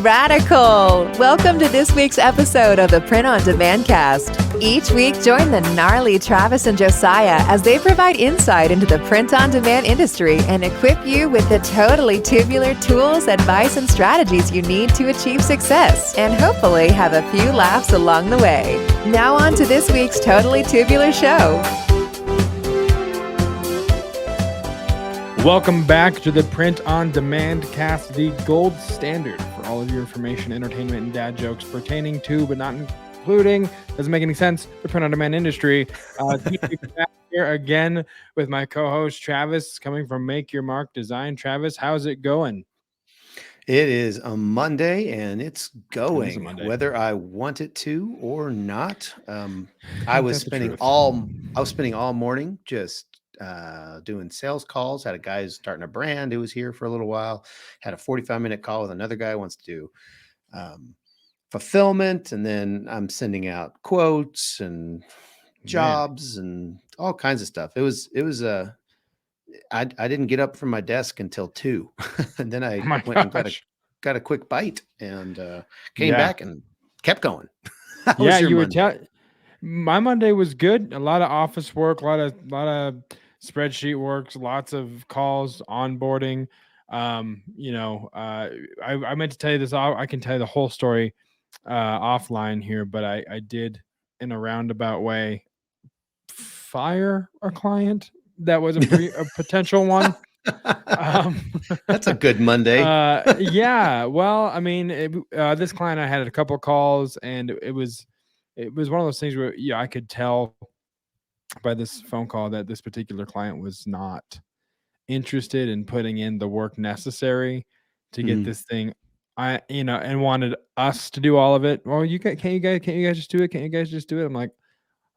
Radical! Welcome to this week's episode of the Print on Demand cast. Each week, join the gnarly Travis and Josiah as they provide insight into the print on demand industry and equip you with the totally tubular tools, advice, and strategies you need to achieve success and hopefully have a few laughs along the way. Now on to this week's Totally Tubular show. Welcome back to the Print on Demand cast, the gold standard for all of your information, entertainment, and dad jokes pertaining to, but not including, doesn't make any sense, the print on demand industry. Back here again with my co-host Travis, coming from Make Your Mark Design. Travis, how's it going? It is a Monday and it's going whether I want it to or not. I was spending all morning just doing sales calls. Had a guy who's starting a brand who was here for a little while. Had a 45-minute call with another guy who wants to do fulfillment, and then I'm sending out quotes and jobs and all kinds of stuff. It was I didn't get up from my desk until 2, and then I went and got a quick bite and came back and kept going. My Monday was good. A lot of office work, a lot of spreadsheet works, lots of calls, onboarding. I meant to tell you this. I can tell you the whole story offline here, but I did, in a roundabout way, fire a client that was a potential one. That's a good Monday. Well, I mean, this client, I had a couple of calls, and it was one of those things where I could tell by this phone call that this particular client was not interested in putting in the work necessary to get this thing, and wanted us to do all of it. Well, can't you guys just do it? Can't you guys just do it? I'm like,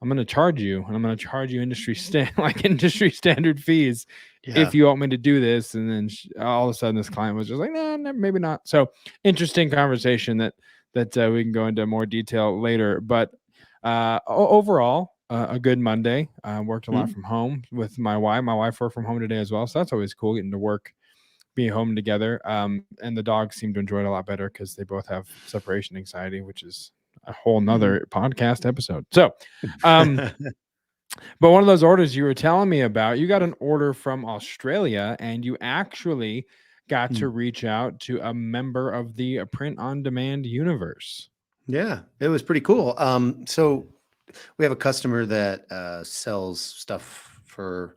I'm going to charge you, and I'm going to charge you industry standard fees if you want me to do this. And then all of a sudden, this client was just like, no, maybe not. So interesting conversation that we can go into more detail later. But overall, a good Monday. Worked a lot from home with my wife. My wife worked from home today as well, so that's always cool, getting to work, being home together. And the dogs seem to enjoy it a lot better because they both have separation anxiety, which is a whole nother podcast episode. So, but one of those orders you were telling me about, you got an order from Australia, and you actually got to reach out to a member of the print on demand universe. Yeah, it was pretty cool. So we have a customer that sells stuff for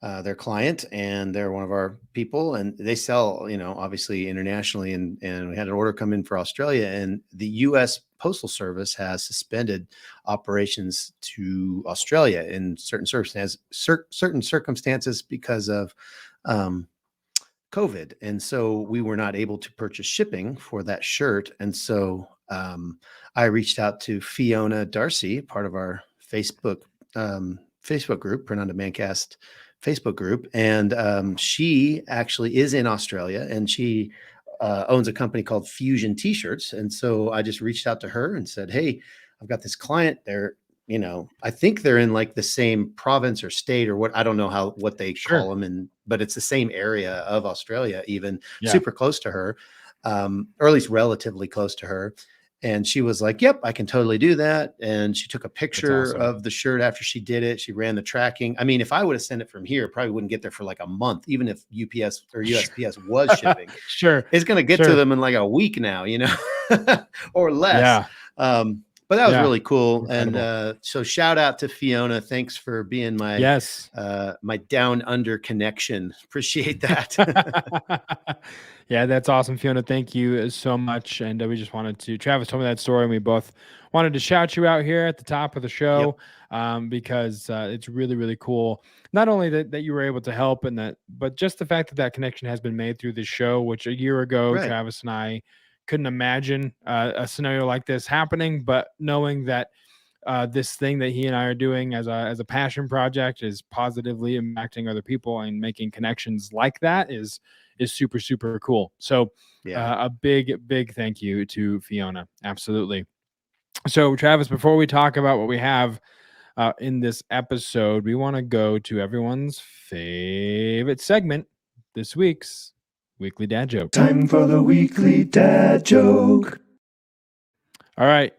their client, and they're one of our people, and they sell, obviously internationally. And we had an order come in for Australia, and the U.S. Postal Service has suspended operations to Australia in certain circumstances because of COVID. And so we were not able to purchase shipping for that shirt. And so I reached out to Fiona Darcy, part of our Facebook group, Print on Demand Cast Facebook group. And she actually is in Australia, and she owns a company called Fusion T-shirts. And so I just reached out to her and said, hey, I've got this client. They're, I think they're in like the same province or state or what, I don't know what they call them, but it's the same area of Australia, even super close to her, or at least relatively close to her. And she was like, yep, I can totally do that. And she took a picture of the shirt after she did it. She ran the tracking. I mean, if I would have sent it from here, it probably wouldn't get there for like a month, even if UPS or USPS was shipping. It's going to get to them in like a week now, or less. But that was really cool. Incredible. And so shout out to Fiona. Thanks for being my my down under connection. Appreciate that. Yeah, that's awesome, Fiona. Thank you so much. And we just wanted to, Travis told me that story, and we both wanted to shout you out here at the top of the show because it's really, really cool. Not only that you were able to help, but just the fact that connection has been made through this show, which a year ago, Travis and I couldn't imagine a scenario like this happening, but knowing that this thing that he and I are doing as a passion project is positively impacting other people and making connections like that is super, super cool. So a big thank you to Fiona. Absolutely. So Travis, before we talk about what we have in this episode, we want to go to everyone's favorite segment, this week's weekly dad joke. Time for the weekly dad joke. All right.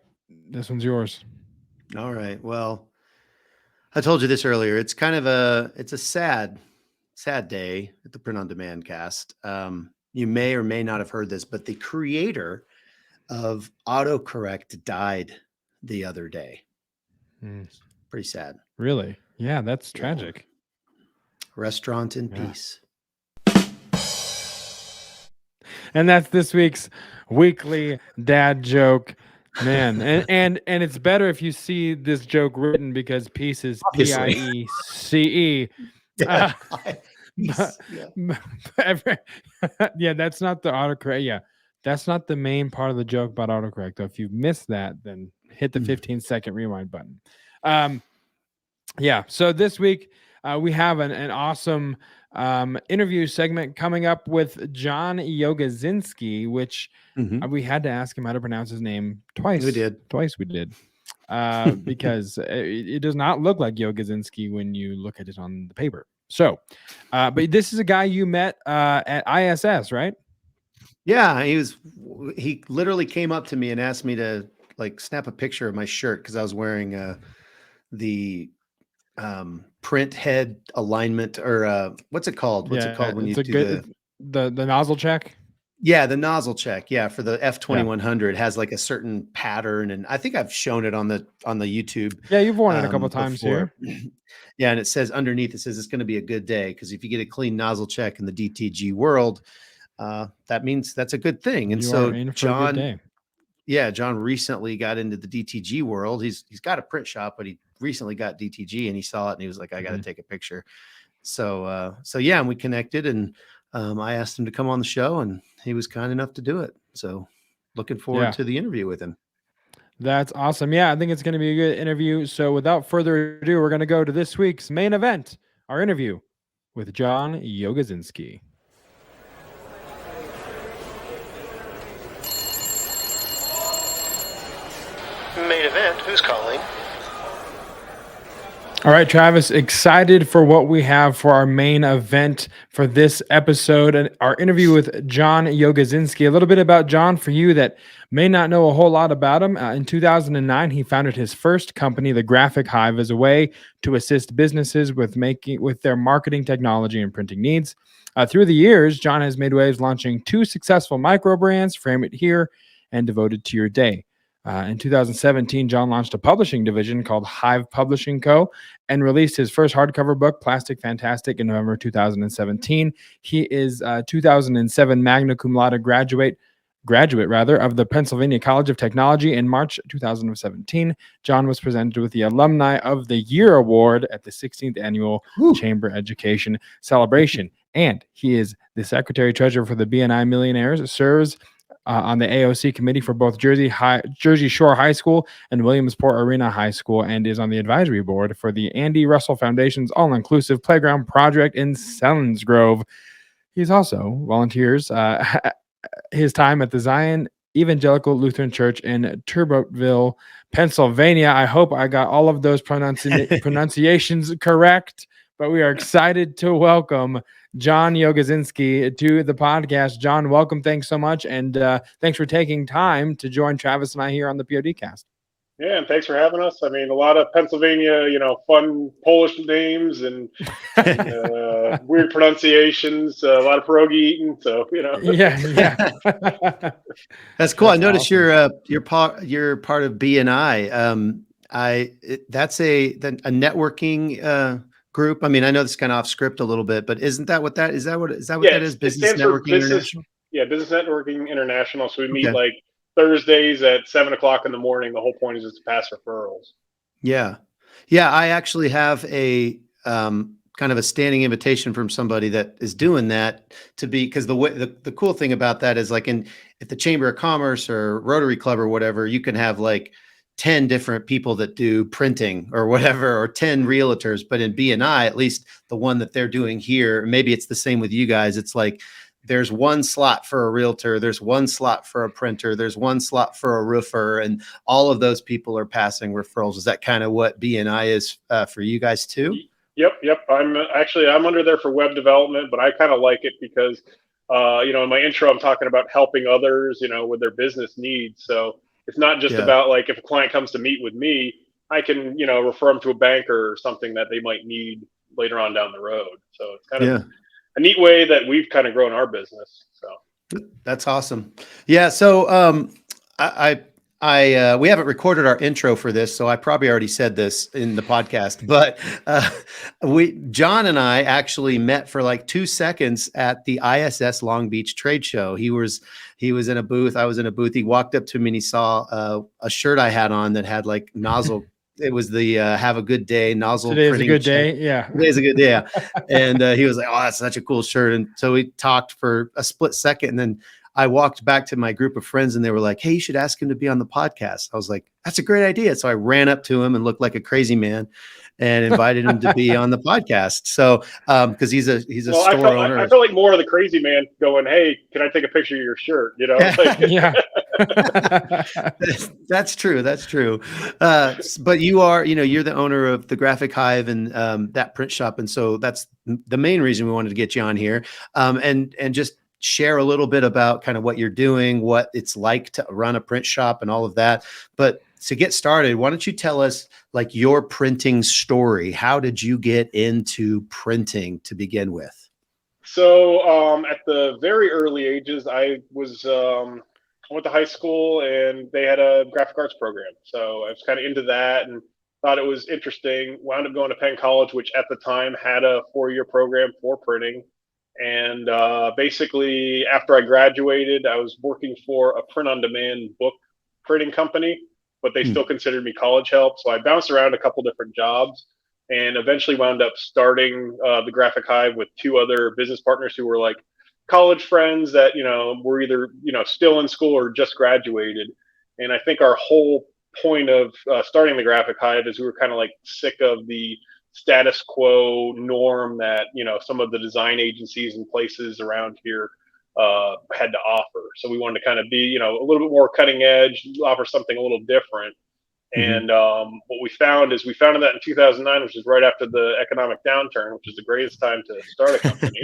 This one's yours. All right. Well, I told you this earlier. It's kind of it's a sad day at the Print on Demand cast. You may or may not have heard this, but the creator of autocorrect died the other day. Pretty sad. Really? Yeah, that's tragic. Restaurant in peace. And that's this week's weekly dad joke. Man, and it's better if you see this joke written because peace is P-I-E-C-E. Yeah, yeah, that's not the autocorrect. Yeah, that's not the main part of the joke about autocorrect. Though, if you missed that, then hit the 15-second rewind button. Yeah. So this week we have an awesome interview segment coming up with John Yogodzinski, which we had to ask him how to pronounce his name twice. We did. Twice we did. Because it does not look like Yogodzinski when you look at it on the paper. So, but this is a guy you met at ISS, right? Yeah, he literally came up to me and asked me to like snap a picture of my shirt because I was wearing the print head alignment, or what's it called? What's it called when you do the nozzle check? Yeah, the nozzle check. Yeah, for the F2100 has like a certain pattern, and I think I've shown it on the YouTube. Yeah, you've worn it a couple times here. Yeah, and it says underneath, it says it's going to be a good day because if you get a clean nozzle check in the DTG world, that means that's a good thing. And so John, John recently got into the DTG world. He's got a print shop, but he recently got DTG and he saw it and he was like, I got to take a picture. So yeah, and we connected, and I asked him to come on the show and he was kind enough to do it. So looking forward to the interview with him. That's awesome. Yeah, I think it's going to be a good interview. So without further ado, we're going to go to this week's main event, our interview with John Yogodzinski. Main event, who's calling? All right, Travis, excited for what we have for our main event for this episode and our interview with John Yogodzinski. A little bit about John for you that may not know a whole lot about him. In 2009, he founded his first company, the Graphic Hive, as a way to assist businesses with their marketing, technology, and printing needs. Through the years, John has made waves launching 2 successful microbrands, Frame It Here and Devoted to Your Day. In 2017, John launched a publishing division called Hive Publishing Co. and released his first hardcover book, Plastic Fantastic, in November 2017. He is a 2007 magna cum laude graduate of the Pennsylvania College of Technology. In March 2017, John was presented with the Alumni of the Year Award at the 16th Annual Chamber Education Celebration. And he is the Secretary-Treasurer for the BNI Millionaires, serves on the AOC committee for both Jersey Shore High School and Williamsport Arena High School, and is on the advisory board for the Andy Russell Foundation's all-inclusive playground project in Selinsgrove. He's also volunteers his time at the Zion Evangelical Lutheran Church in Turbotville, Pennsylvania. I hope I got all of those pronunciations correct, but we are excited to welcome John Yogodzinski to the podcast. John, welcome. Thanks so much. And thanks for taking time to join Travis and I here on the PODcast. Yeah, and thanks for having us. I mean, a lot of Pennsylvania, fun Polish names and weird pronunciations, a lot of pierogi eating. So, Yeah. That's cool. I noticed awesome. You're part of BNI. That's a networking group. I mean, I know this is kind of off script a little bit, but isn't that what that is? That is? Business Networking International? Yeah, Business Networking International. So we meet like Thursdays at 7:00 in the morning. The whole point is just to pass referrals. Yeah. I actually have a kind of a standing invitation from somebody that is doing that to be, because the cool thing about that is like if the Chamber of Commerce or Rotary Club or whatever, you can have like 10 different people that do printing or whatever, or 10 realtors. But in BNI, at least the one that they're doing here, maybe it's the same with you guys. It's like there's one slot for a realtor, there's one slot for a printer, there's one slot for a roofer, and all of those people are passing referrals. Is that kind of what BNI is for you guys too? Yep. I'm under there for web development, but I kind of like it because in my intro, I'm talking about helping others, with their business needs. So it's not just about like if a client comes to meet with me, I can, refer them to a banker or something that they might need later on down the road. So it's kind of a neat way that we've kind of grown our business. So that's awesome. Yeah. So we haven't recorded our intro for this, so I probably already said this in the podcast, but John and I actually met for like 2 seconds at the ISS Long Beach trade show. He was in a booth. I was in a booth. He walked up to me and he saw a shirt I had on that had like nozzle. It was the have a good day nozzle. Today's a good day. Yeah. Today's a good day. Yeah. And he was like, oh, that's such a cool shirt. And so we talked for a split second. And then I walked back to my group of friends and they were like, hey, you should ask him to be on the podcast. I was like, that's a great idea. So I ran up to him and looked like a crazy man and invited him to be on the podcast. So, cause he's a store owner. I feel like more of the crazy man going, hey, can I take a picture of your shirt? Yeah. That's true. That's true. But you are, you're the owner of the Graphic Hive and that print shop. And so that's the main reason we wanted to get you on here. And just share a little bit about kind of what you're doing, what it's like to run a print shop and all of that. But to get started, why don't you tell us like your printing story? How did you get into printing to begin with? So at the very early ages, I went to high school and they had a graphic arts program. So I was kind of into that and thought it was interesting. Wound up going to Penn College, which at the time had a 4-year program for printing. And basically, after I graduated, I was working for a print-on-demand book printing company, but they still considered me college help. So I bounced around a couple different jobs and eventually wound up starting the Graphic Hive with 2 other business partners who were like college friends that, were either, still in school or just graduated. And I think our whole point of starting the Graphic Hive is we were kind of like sick of the status quo norm that some of the design agencies and places around here had to offer. So we wanted to kind of be a little bit more cutting edge, offer something a little different. And what we found is we founded that in 2009, which is right after the economic downturn, which is the greatest time to start a company.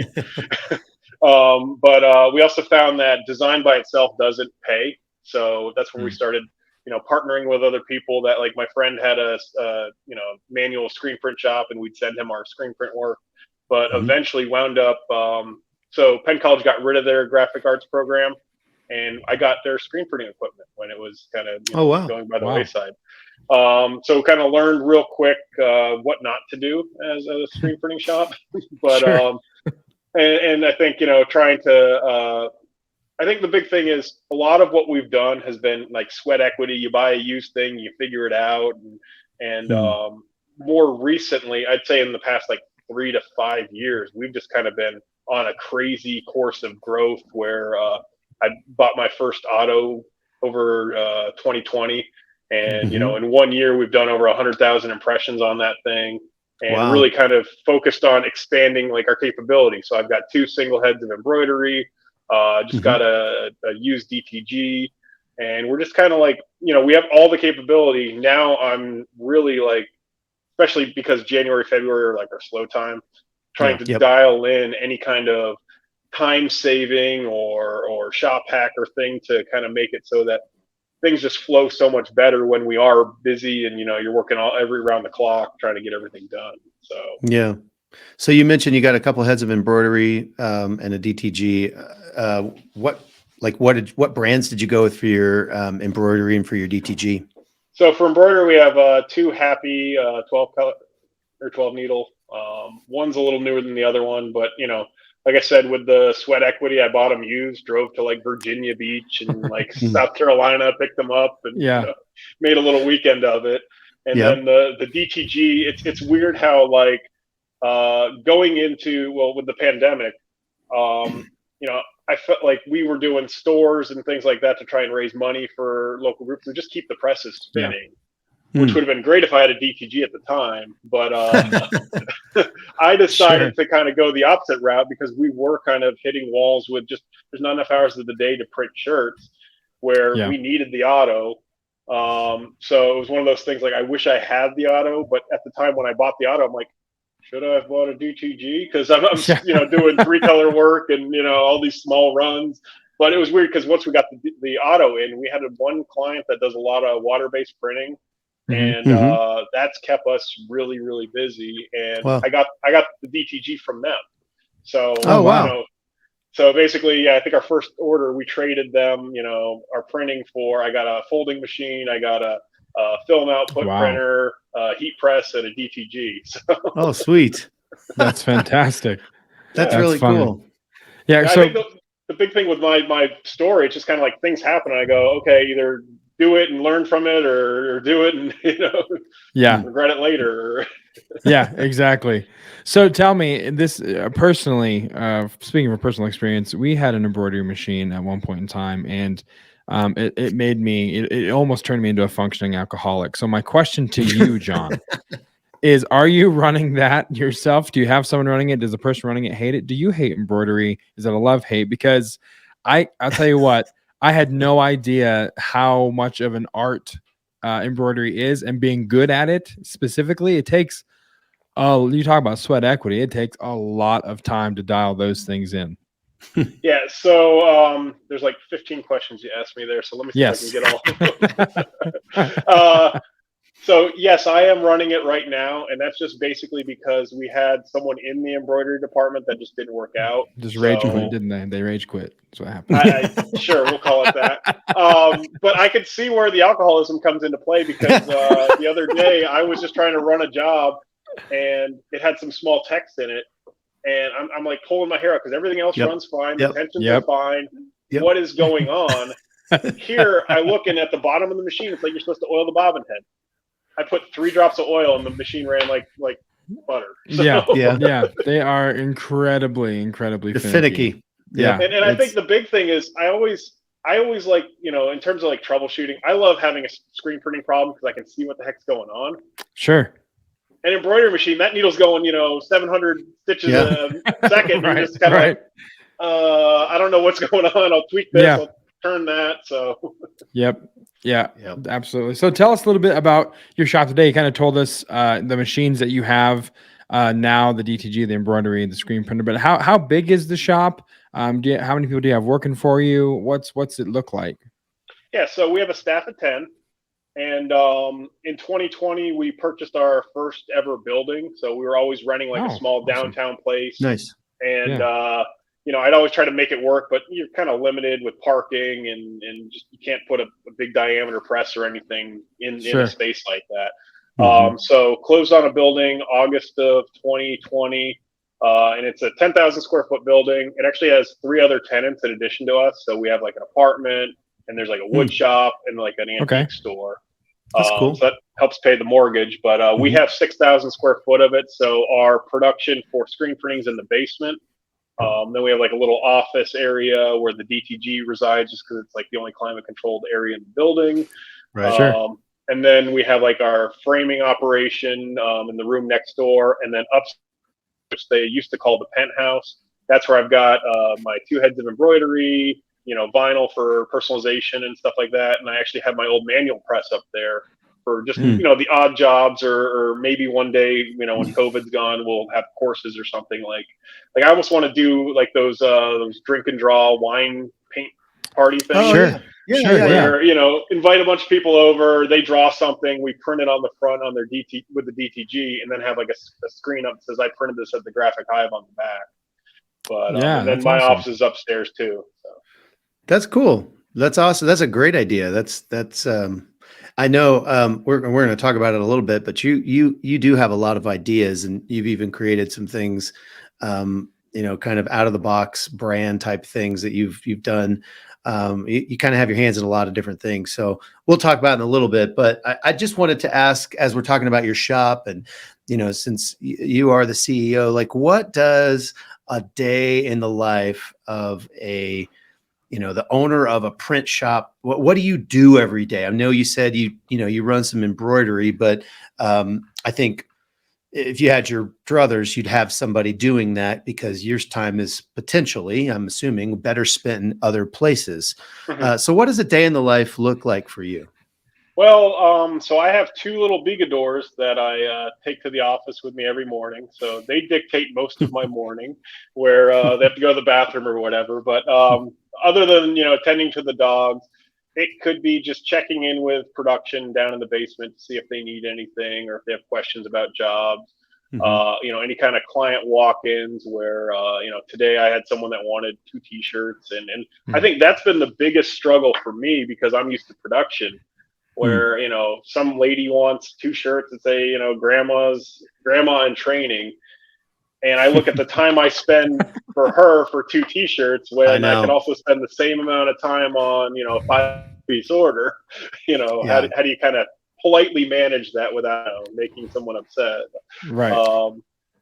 But we also found that design by itself doesn't pay. So that's when we started partnering with other people. That like my friend had a manual screen print shop and we'd send him our screen print work, but eventually wound up so Penn College got rid of their graphic arts program and I got their screen printing equipment when it was kind of going by the wayside. So kind of learned real quick what not to do as a screen printing shop. But and I think trying to I think the big thing is a lot of what we've done has been like sweat equity. You buy a used thing, you figure it out. And more recently, I'd say in the past like 3 to 5 years, we've just kind of been on a crazy course of growth where I bought my first auto over 2020. And, in 1 year, we've done over 100,000 impressions on that thing and really kind of focused on expanding like our capability. So I've got 2 single heads of embroidery. Just got a used DTG and we're just kind of like, we have all the capability. Now I'm really like, especially because January, February are like our slow time, trying to dial in any kind of time saving or shop hack or thing to kind of make it so that things just flow so much better when we are busy and, you're working every round the clock trying to get everything done. So, yeah. So you mentioned you got a couple heads of embroidery and a DTG. What brands did you go with for your embroidery and for your DTG? So for embroidery, we have 2 Happy 12 color or 12 needle. One's a little newer than the other one, but like I said, with the sweat equity, I bought them used, drove to like Virginia Beach and like South Carolina, picked them up and made a little weekend of it. And then the DTG, it's weird how like going into, with the pandemic, I felt like we were doing stores and things like that to try and raise money for local groups and just keep the presses spinning, which would have been great if I had a DTG at the time. But I decided to kind of go the opposite route because we were kind of hitting walls with just, there's not enough hours of the day to print shirts where we needed the auto. So it was one of those things like, I wish I had the auto, but at the time when I bought the auto, I'm like, should I have bought a DTG? Because I'm Yeah. doing 3-color work and all these small runs. But it was weird because once we got the auto in, we had one client that does a lot of water-based printing, and that's kept us really, really busy. And Wow. I got the DTG from them. So Oh, wow. so basically, I think our first order we traded them, our printing for. I got a folding machine, I got a film output Wow. printer, heat press, and a DTG. So Oh, sweet. That's fantastic. That's Yeah. really funny. cool. Yeah. I So think the big thing with my story, it's just kind of like things happen, and I go, okay, either do it and learn from it, or do it and yeah. regret it later. Yeah, exactly. So tell me this personally, speaking of personal experience, we had an embroidery machine at one point in time, and it made me, it almost turned me into a functioning alcoholic. So my question to you, John, is, are you running that yourself? Do you have someone running it? Does the person running it hate it? Do you hate embroidery? Is it a love hate? Because I'll tell you what, I had no idea how much of an art embroidery is, and being good at it specifically, it takes, oh, you talk about sweat equity. It takes a lot of time to dial those things in. Yeah. So there's like 15 questions you asked me there. So let me see Yes. if I can get all. So yes, I am running it right now, and that's just basically because we had someone in the embroidery department that just didn't work out. Just So rage quit, didn't they? They rage quit. That's what happened. sure, we'll call it that. But I could see where the alcoholism comes into play, because the other day I was just trying to run a job, and it had some small text in it, and I'm like pulling my hair out because everything else runs fine, the tensions are fine. What is going on? Here, I look, and at the bottom of the machine, it's like you're supposed to oil the bobbin head. I put 3 drops of oil, and the machine ran like butter. So, yeah. They are incredibly finicky. Yeah. And I think the big thing is I always like, in terms of like troubleshooting, I love having a screen printing problem because I can see what the heck's going on. Sure. An embroidery machine, that needle's going, 700 stitches a second. Right, You're just kind of like, I don't know what's going on. I'll tweak this. I'll turn that. So. Yep. Yeah, absolutely. So tell us a little bit about your shop today. You kind of told us the machines that you have now, the DTG, the embroidery, the screen printer. But how big is the shop? How many people do you have working for you? What's it look like? Yeah, so we have a staff of 10. And in 2020, we purchased our first ever building. So we were always renting like a small downtown place. Nice. And, I'd always try to make it work, but you're kind of limited with parking, and just you can't put a big diameter press or anything in a space like that. So closed on a building August of 2020, and it's a 10,000 square foot building. It actually has 3 other tenants in addition to us. So we have like an apartment, and there's like a wood shop, and like an antique store. That's cool. So that helps pay the mortgage, but we have 6,000 square foot of it. So our production for screen printing is in the basement. Then we have like a little office area where the DTG resides, just because it's like the only climate controlled area in the building. Right. And then we have like our framing operation in the room next door, and then upstairs, which they used to call the penthouse. That's where I've got my 2 heads of embroidery, vinyl for personalization and stuff like that. And I actually have my old manual press up there for just, the odd jobs, or maybe one day, when COVID's gone, we'll have courses or something like I almost want to do like those drink and draw wine paint party things. Where, invite a bunch of people over, they draw something, we print it on the front on their with the DTG, and then have like a screen up that says I printed this at the Graphic Hive on the back. But and then my office is upstairs too. So. That's cool. That's awesome. That's a great idea. That's I know we're going to talk about it a little bit, but you do have a lot of ideas, and you've even created some things, kind of out of the box brand type things that you've done. You kind of have your hands in a lot of different things. So we'll talk about it in a little bit, but I just wanted to ask, as we're talking about your shop, and, since you are the CEO, like, what does a day in the life of the owner of a print shop, what do you do every day? I know you said you run some embroidery, but I think if you had your druthers, you'd have somebody doing that, because your time is potentially, I'm assuming, better spent in other places. So what does a day in the life look like for you? Well, so I have two little bigadors that I take to the office with me every morning. So they dictate most of my morning, where they have to go to the bathroom or whatever. But other than tending to the dogs, it could be just checking in with production down in the basement to see if they need anything or if they have questions about jobs. Mhm. Any kind of client walk-ins where today I had someone that wanted two T-shirts, and I Hmm. think that's been the biggest struggle for me because I'm used to production Mm. where some lady wants two shirts that say grandma in training, and I look at the time I spend for her for two T-shirts I when I can know. also spend the same amount of time on a 5-piece order. How Yeah. do you kind of politely manage that without making someone upset? Right. Um,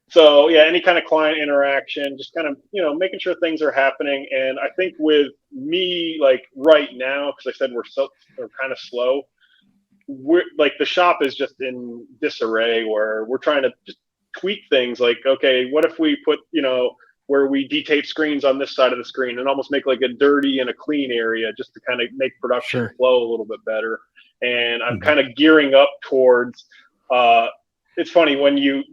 so yeah, any kind of client interaction, just kind of making sure things are happening. And I think with me, like right now, because I said we're kind of slow, we're like the shop is just in disarray where we're trying to just tweak things like, okay, what if we put where we detape screens on this side of the screen and almost make like a dirty and a clean area just to kind of make production Sure. flow a little bit better. And I'm Mhm. kind of gearing up towards uh it's funny when you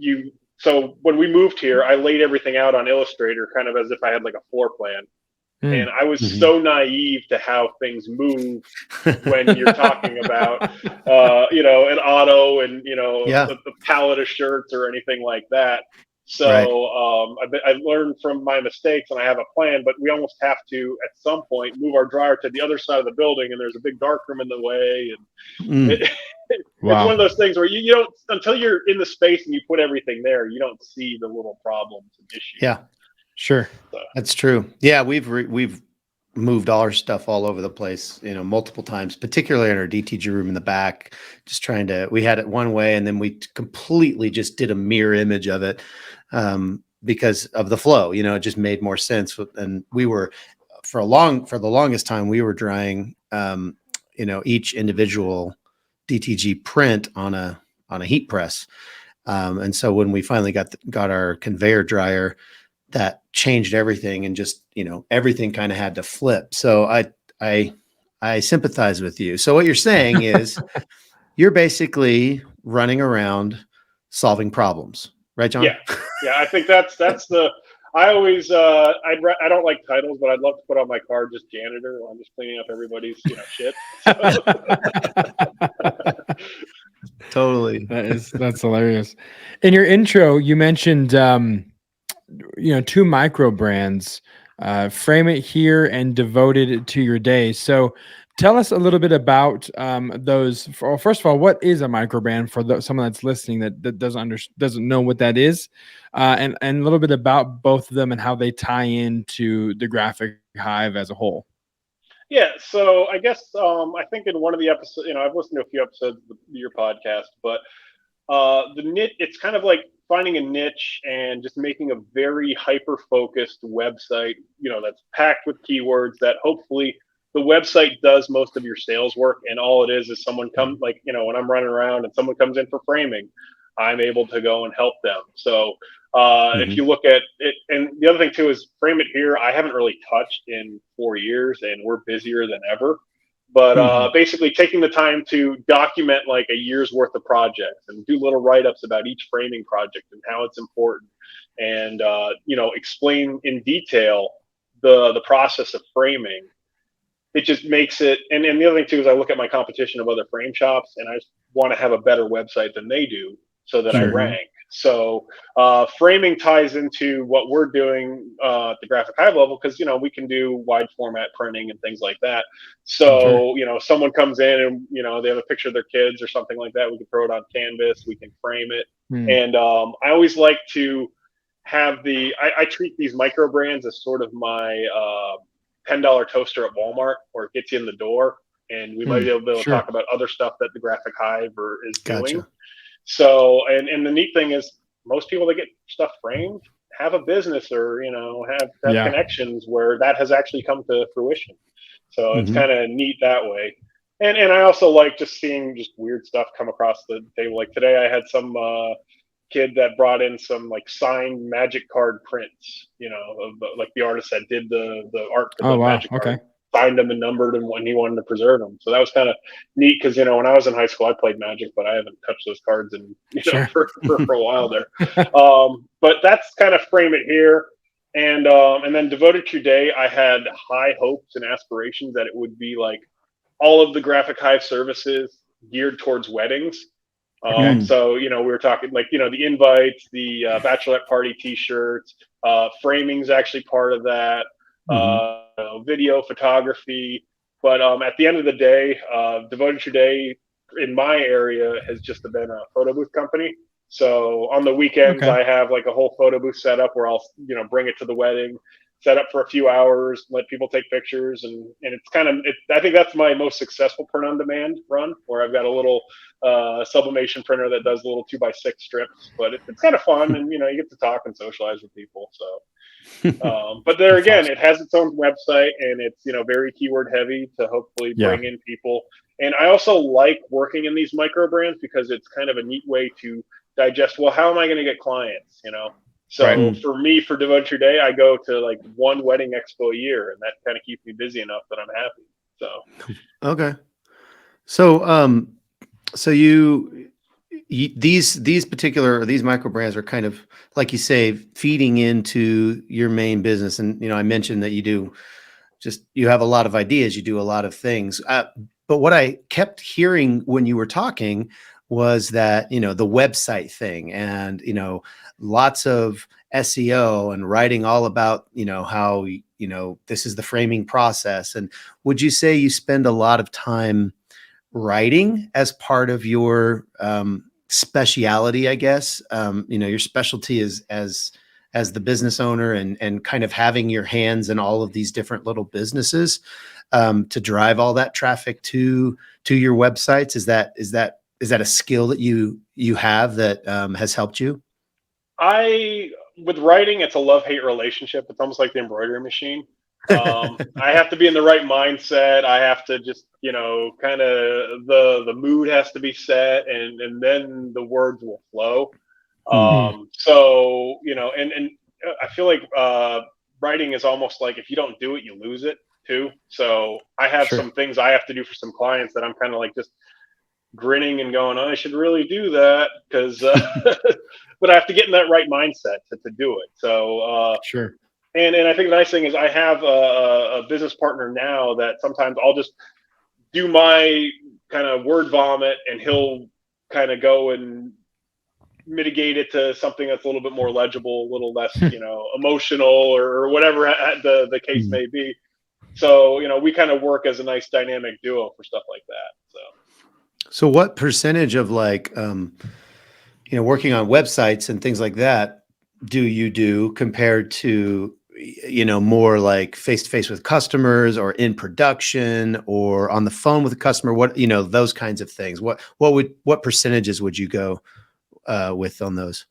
so when we moved here I laid everything out on Illustrator kind of as if I had like a floor plan, Hmm. and I was Mhm. so naive to how things move when you're talking about an auto and Yeah. the palette of shirts or anything like that. Right. So I learned from my mistakes and I have a plan, but we almost have to at some point move our dryer to the other side of the building, and there's a big dark room in the way, and Mm. it, it's one Wow. of those things where you don't, until you're in the space and you put everything there, you don't see the little problems and issues. Yeah. Sure. So, That's true. Yeah, we've moved all our stuff all over the place, multiple times, particularly in our DTG room in the back. Just trying to, we had it one way, and then we completely just did a mirror image of it because of the flow. It just made more sense. And we were for the longest time we were drying, each individual DTG print on a heat press. And so when we finally got our conveyor dryer, that changed everything, and just everything kind of had to flip. So I sympathize with you. So what you're saying is you're basically running around solving problems, right, yeah, John? yeah. I think that's the. I always I don't like titles, but I'd love to put on my card just janitor while I'm just cleaning up everybody's shit. So Totally. That's hilarious. In your intro, you mentioned two micro brands, Frame It Here and Devoted to Your Day. So tell us a little bit about those. Well, first of all, what is a micro brand for someone that's listening that doesn't know what that is, and a little bit about both of them and how they tie into the Graphic Hive as a whole. yeah, so I guess I think in one of the episodes, I've listened to a few episodes of your podcast, but the niche, it's kind of like finding a niche and just making a very hyper focused website, that's packed with keywords that hopefully the website does most of your sales work. And all it is someone come, like, when I'm running around and someone comes in for framing, I'm able to go and help them. So if Mhm. you look at it, and the other thing too is Frame It Here, I haven't really touched in 4 years and we're busier than ever, but Mhm. basically taking the time to document like a year's worth of projects and do little write-ups about each framing project and how it's important, and explain in detail the process of framing. It just makes it, and the other thing too is I look at my competition of other frame shops and I just want to have a better website than they do so that I Sure. Mhm. rank. So framing ties into what we're doing at the Graphic Hive level, because we can do wide format printing and things like that. Mhm. Sure. So someone comes in and they have a picture of their kids or something like that. We can throw it on canvas. We can frame it, Hmm. and I always like to have I treat these micro brands as sort of my $10 toaster at Walmart, or it gets you in the door, and we might Hmm. be able to talk Sure. about other stuff that the Graphic Hive is doing. Gotcha. So, and the neat thing is, most people that get stuff framed have a business or have Yeah. connections where that has actually come to fruition. So it's Mhm. kind of neat that way. And I also like just seeing just weird stuff come across the table. Like today, I had some kid that brought in some like signed magic card prints, of like the artist that did the art for Oh the wow. magic Okay. card. signed them and numbered them when he wanted to preserve them. So that was kind of neat because, when I was in high school, I played Magic, but I haven't touched those cards in, Sure. for a while there. But that's kind of frame it here. And then Devoted to Your Day, I had high hopes and aspirations that it would be like all of the Graphic Hive services geared towards weddings. So, we were talking like, the invites, the bachelorette party t-shirts, framing's actually part of that, video, photography. But at the end of the day, Devoted to Your Day in my area has just been a photo booth company. So on the weekends, I have like a whole photo booth set up where I'll, bring it to the wedding, set up for a few hours, let people take pictures. And it's kind of, I think that's my most successful print on demand run, where I've got a little sublimation printer that does little 2x6 strips, but it's kind of fun. And, you get to talk and socialize with people. So, but there again, it has its own website and it's, very keyword heavy to hopefully bring in people. And I also like working in these micro brands because it's kind of a neat way to digest, well, how am I going to get clients, So for me, for Devoted to Your Day, I go to like one wedding expo a year, and that kind of keeps me busy enough that I'm happy. So okay, so you these particular micro brands are kind of, like you say, feeding into your main business. And I mentioned that you have a lot of ideas, you do a lot of things. But what I kept hearing when you were talking was that, the website thing and, lots of SEO and writing all about, how, this is the framing process. And would you say you spend a lot of time writing as part of your speciality, I guess? Your specialty is as the business owner and kind of having your hands in all of these different little businesses to drive all that traffic to your websites. Is that a skill that you have that has helped you? With writing, it's a love-hate relationship. It's almost like the embroidery machine. I have to be in the right mindset. I have to just, kind of the mood has to be set and then the words will flow. So, and I feel like writing is almost like if you don't do it, you lose it too. So I have some things I have to do for some clients that I'm kind of like just grinning and going, oh, I should really do that because, but I have to get in that right mindset to do it. So, And I think the nice thing is I have a business partner now that sometimes I'll just do my kind of word vomit and he'll kind of go and mitigate it to something that's a little bit more legible, a little less, emotional or whatever the case may be. So, we kind of work as a nice dynamic duo for stuff like that. So what percentage of like, working on websites and things like that do you do compared to, more like face-to-face with customers or in production or on the phone with a customer? What, those kinds of things. What percentages would you go with on those?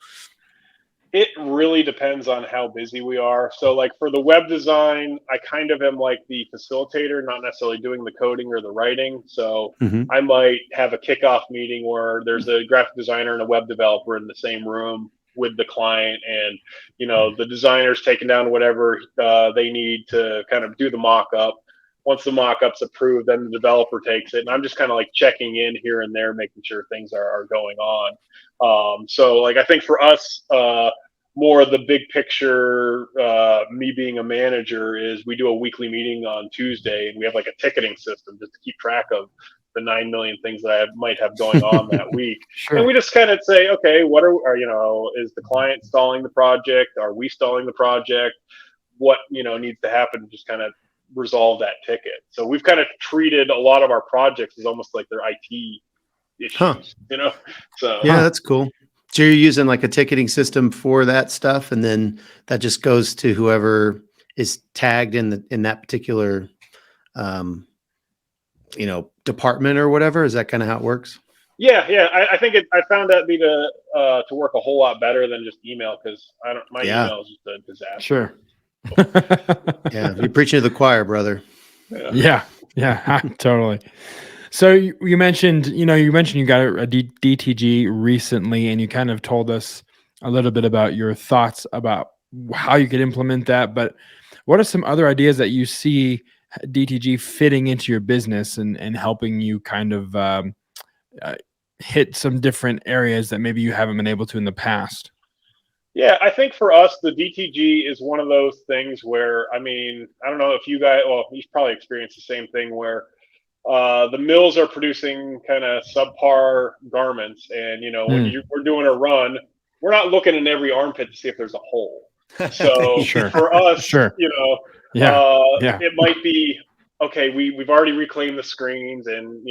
It really depends on how busy we are. So like for the web design, I kind of am like the facilitator, not necessarily doing the coding or the writing. So I might have a kickoff meeting where there's a graphic designer and a web developer in the same room with the client, and the designer's taking down whatever they need to kind of do the mock-up. Once the mock-up's approved, then the developer takes it, and I'm just kind of like checking in here and there, making sure things are going on. So like I think for us, more of the big picture, me being a manager, is we do a weekly meeting on Tuesday, and we have like a ticketing system just to keep track of the 9 million things that I might have going on that week. And we just kind of say, okay, what are is the client stalling the project? Are we stalling the project? What, needs to happen to just kind of resolve that ticket? So we've kind of treated a lot of our projects as almost like their IT issues, So yeah, that's cool. So you're using like a ticketing system for that stuff, and then that just goes to whoever is tagged in that particular, department or whatever. Is that kind of how it works? Yeah. I think I found that to work a whole lot better than just email, because my email is just a disaster. Sure. Yeah, you're preaching to the choir, brother. Yeah, totally. So you mentioned, you got a DTG recently, and you kind of told us a little bit about your thoughts about how you could implement that. But what are some other ideas that you see DTG fitting into your business and helping you kind of hit some different areas that maybe you haven't been able to in the past? Yeah, I think for us, the DTG is one of those things where, I mean, I don't know if you guys, well, you've probably experienced the same thing where the mills are producing kind of subpar garments. And, when we're doing a run, we're not looking in every armpit to see if there's a hole. So for us, it might be, okay, we've already reclaimed the screens and,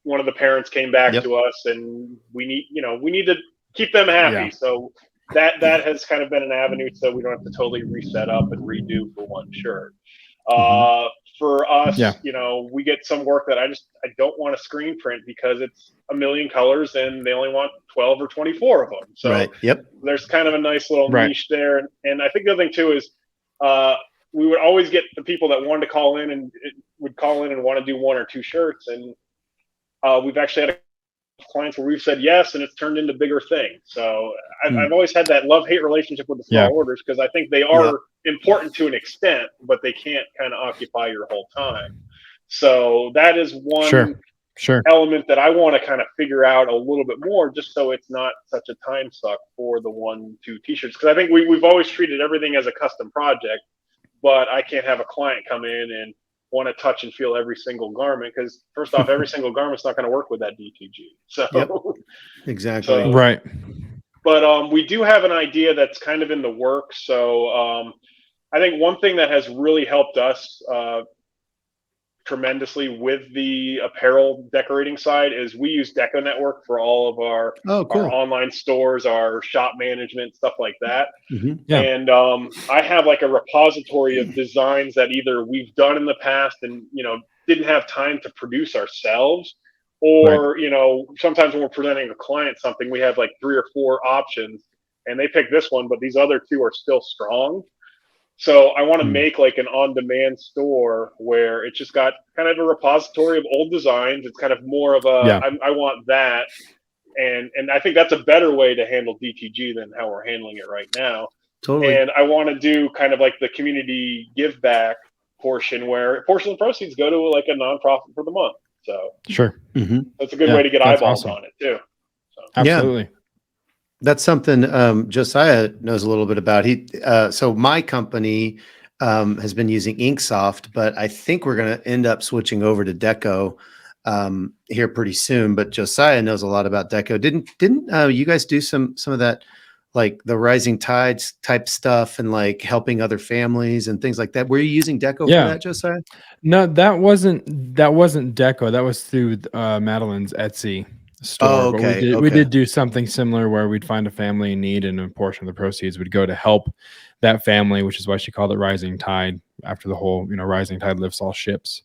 one of the parents came back to us and we need to keep them happy. So that has kind of been an avenue so we don't have to totally reset up and redo for one shirt. For us, we get some work that I don't want to screen print because it's a million colors and they only want 12 or 24 of them. So there's kind of a nice little niche there. And I think the other thing too is we would always get the people that wanted to call in and would call in and want to do one or two shirts. And we've actually had clients where we've said yes and it's turned into bigger things. So I've always had that love-hate relationship with the small orders because I think they are important to an extent, but they can't kind of occupy your whole time. So that is one element that I want to kind of figure out a little bit more just so it's not such a time suck for the 1-2 t-shirts. Because I think we've always treated everything as a custom project, but I can't have a client come in and want to touch and feel every single garment because first off, every single garment's not going to work with that DTG. So exactly. Right. But we do have an idea that's kind of in the works. So I think one thing that has really helped us tremendously with the apparel decorating side is we use Deco Network for all of our online stores, our shop management, stuff like that. And I have like a repository of designs that either we've done in the past and didn't have time to produce ourselves, or sometimes when we're presenting a client something, we have like 3 or 4 options and they pick this one, but these other 2 are still strong. So I want to make like an on-demand store where it's just got kind of a repository of old designs. It's kind of more of a, I want that. And I think that's a better way to handle DTG than how we're handling it right now. Totally. And I want to do kind of like the community give back portion where a portion of the proceeds go to like a nonprofit for the month. So that's a good way to get eyeballs on it too. So. Absolutely. That's something Josiah knows a little bit about. So my company has been using Inksoft, but I think we're going to end up switching over to Deco here pretty soon. But Josiah knows a lot about Deco. Didn't you guys do some of that, like the rising tides type stuff and like helping other families and things like that? Were you using Deco for that, Josiah? No, that wasn't Deco. That was through Madeline's Etsy store. Oh, okay. But we did do something similar where we'd find a family in need and a portion of the proceeds would go to help that family, which is why she called it Rising Tide after the whole, rising tide lifts all ships.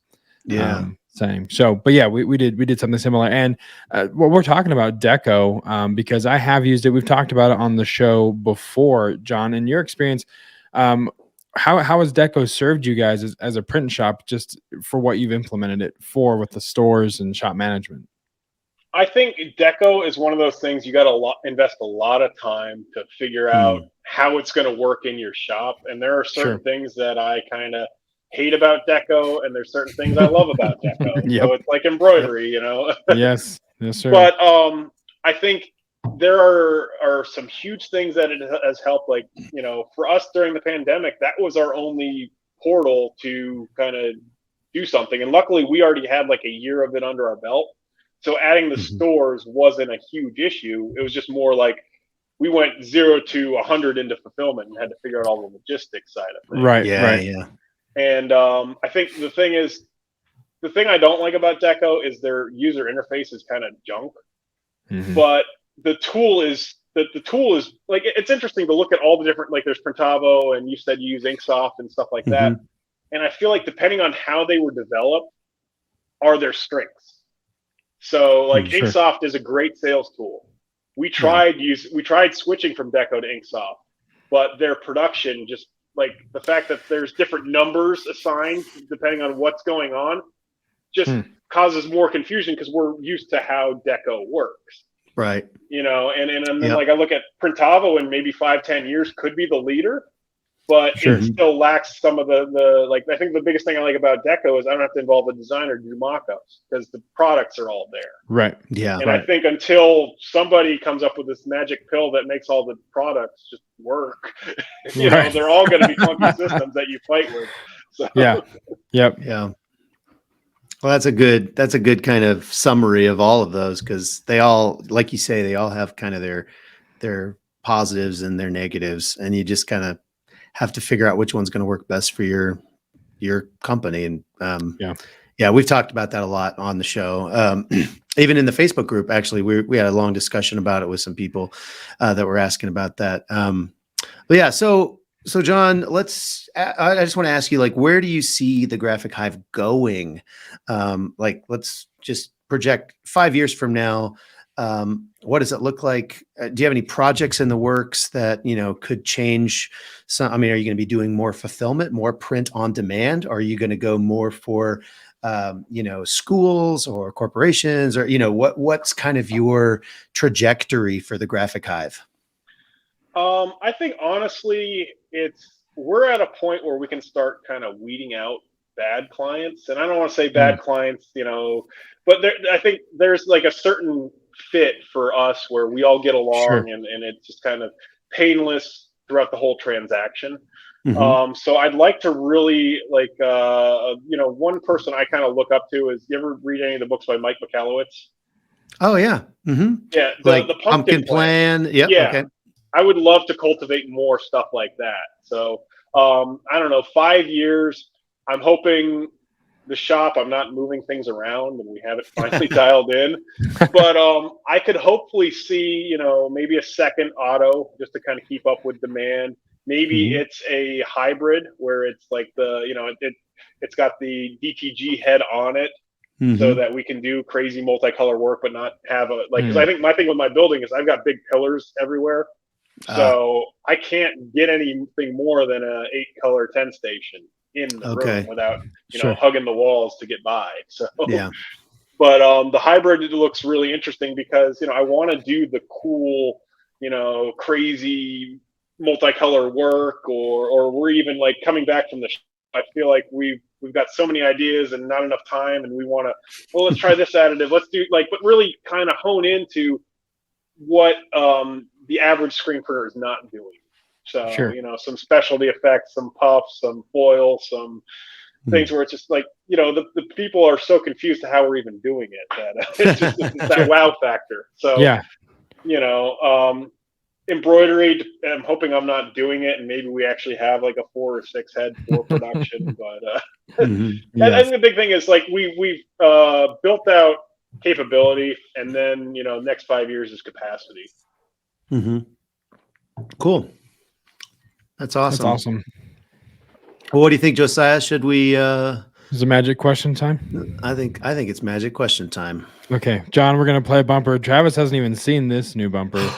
Saying. So, but yeah, we did something similar. And what we're talking about Deco, because I have used it. We've talked about it on the show before, John. In your experience, how has Deco served you guys as a print shop, just for what you've implemented it for with the stores and shop management? I think Deco is one of those things you got to invest a lot of time to figure out how it's going to work in your shop. And there are certain things that I kind of hate about Deco, and there's certain things I love about Deco. So it's like embroidery, Yes, sir. But I think there are some huge things that it has helped. Like, for us during the pandemic, that was our only portal to kind of do something. And luckily, we already had like a year of it under our belt. So adding the stores wasn't a huge issue. It was just more like we went 0 to 100 into fulfillment and had to figure out all the logistics side of things. Right. Yeah. And I think the thing I don't like about Deco is their user interface is kind of junk. But the tool is like, it's interesting to look at all the different, like there's Printavo and you said you use Inksoft and stuff like that. And I feel like depending on how they were developed are their strengths. So like Inksoft is a great sales tool. We tried switching from Deco to Inksoft, but their production, just like the fact that there's different numbers assigned depending on what's going on, just causes more confusion because we're used to how Deco works. Right. And then like I look at Printavo and maybe 5-10 years could be the leader, but Sure. it still lacks some of the like. I think the biggest thing I like about Deco is I don't have to involve a designer to do mock-ups because the products are all there. Right. Yeah. And Right. I think until somebody comes up with this magic pill that makes all the products just work, Right. they're all going to be funky systems that you fight with. So. Yeah. Yep. Yeah. Well, that's a good kind of summary of all of those, because they all, like you say, they all have kind of their positives and their negatives, and you just kind of have to figure out which one's going to work best for your company. And yeah, we've talked about that a lot on the show. Even in the Facebook group, actually, we had a long discussion about it with some people that were asking about that. But yeah, so John, I just want to ask you, like, where do you see the Graphic Hive going? Like, let's just project 5 years from now. What does it look like? Do you have any projects in the works that, could change some? I mean, are you going to be doing more fulfillment, more print on demand? Or are you going to go more for, schools or corporations, or, what's kind of your trajectory for the Graphic Hive? I think honestly, we're at a point where we can start kind of weeding out bad clients, and I don't want to say bad clients, but I think there's like a certain fit for us where we all get along, Sure. and it's just kind of painless throughout the whole transaction. Mm-hmm. So I'd like to really one person I kind of look up to is, you ever read any of the books by Mike Michalowicz? Oh yeah. Mm-hmm. Yeah, Like the pumpkin plan. Yep. Yeah. Okay. I would love to cultivate more stuff like that. So I don't know, 5 years. I'm hoping the shop, I'm not moving things around and we have it finally dialed in. But I could hopefully see, maybe a second auto just to kind of keep up with demand. Maybe it's a hybrid where it's like it's got the DTG head on it. So that we can do crazy multicolor work, but not have because I think my thing with my building is I've got big pillars everywhere. So I can't get anything more than a 8-color 10 station in the room without, hugging the walls to get by. So, yeah. But the hybrid looks really interesting because, I want to do the cool, crazy multicolor work, or we're even like coming back from the I feel like we've got so many ideas and not enough time, and we want to, let's try this additive. Let's do but really kind of hone into what the average screen printer is not doing. So, Sure. Some specialty effects, some puffs, some foil, some things where it's just like, the people are so confused to how we're even doing it that it's just that wow factor. So, Yeah. Embroidery, I'm hoping I'm not doing it, and maybe we actually have like a 4 or 6 head for production. But and the big thing is like we've built out capability, and then next 5 years is capacity. Cool. That's awesome. That's awesome. Well, what do you think, Josiah? Should we? Is it magic question time? I think it's magic question time. Okay, John, we're gonna play a bumper. Travis hasn't even seen this new bumper,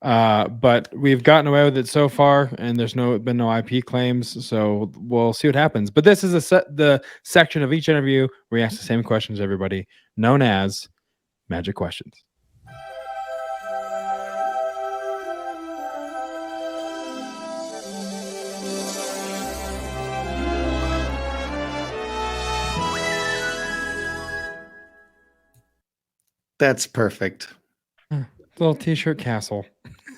but we've gotten away with it so far, and there's been no IP claims, so we'll see what happens. But this is the section of each interview where we ask the same questions to everybody, known as magic questions. That's perfect. Little t-shirt castle.